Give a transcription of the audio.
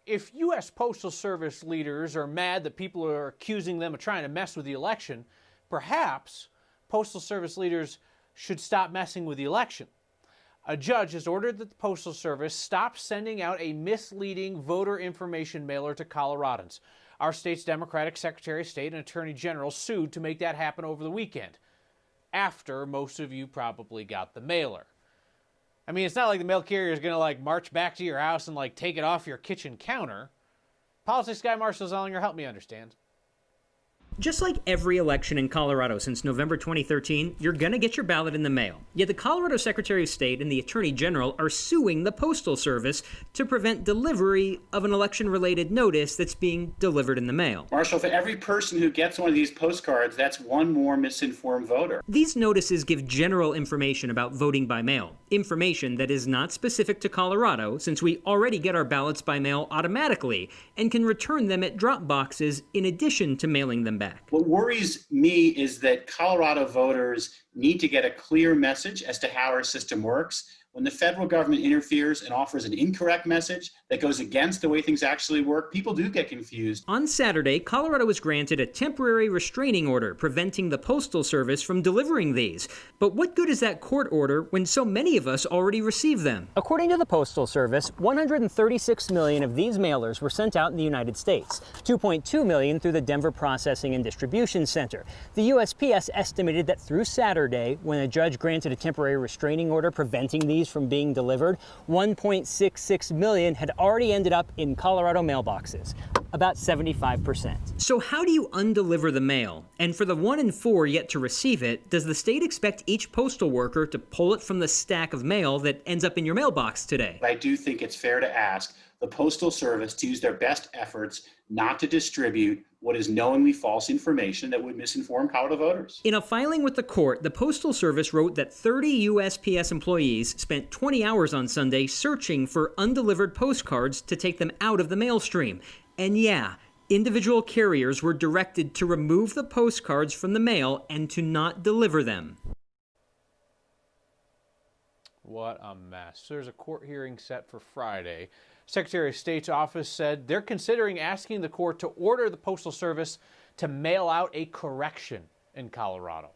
if U.S. Postal Service leaders are mad that people are accusing them of trying to mess with the election, perhaps Postal Service leaders should stop messing with the election. A judge has ordered that the Postal Service stop sending out a misleading voter information mailer to Coloradans. Our state's Democratic Secretary of State and Attorney General sued to make that happen over the weekend, after most of you probably got the mailer. I mean, it's not like the mail carrier is going to march back to your house and take it off your kitchen counter. Politics guy Marshall Zellinger, help me understand. Just like every election in Colorado since November 2013, you're going to get your ballot in the mail. Yet the Colorado Secretary of State and the Attorney General are suing the Postal Service to prevent delivery of an election-related notice that's being delivered in the mail. Marshall, for every person who gets one of these postcards, that's one more misinformed voter. These notices give general information about voting by mail, information that is not specific to Colorado, since we already get our ballots by mail automatically and can return them at drop boxes in addition to mailing them back. What worries me is that Colorado voters need to get a clear message as to how our system works. When the federal government interferes and offers an incorrect message that goes against the way things actually work, people do get confused. On Saturday, Colorado was granted a temporary restraining order preventing the Postal Service from delivering these. But what good is that court order when so many of us already receive them? According to the Postal Service, 136 million of these mailers were sent out in the United States, 2.2 million through the Denver Processing and Distribution Center. The USPS estimated that through Saturday, when a judge granted a temporary restraining order preventing these from being delivered, 1.66 million had already ended up in Colorado mailboxes, about 75%. So how do you undeliver the mail? And for the 1 in 4 yet to receive it, does the state expect each postal worker to pull it from the stack of mail that ends up in your mailbox today? I do think it's fair to ask the Postal Service to use their best efforts not to distribute what is knowingly false information that would misinform Colorado voters. In a filing with the court, the Postal Service wrote that 30 USPS employees spent 20 hours on Sunday searching for undelivered postcards to take them out of the mail stream. And yeah, individual carriers were directed to remove the postcards from the mail and to not deliver them. What a mess. There's a court hearing set for Friday. Secretary of State's office said they're considering asking the court to order the Postal Service to mail out a correction in Colorado.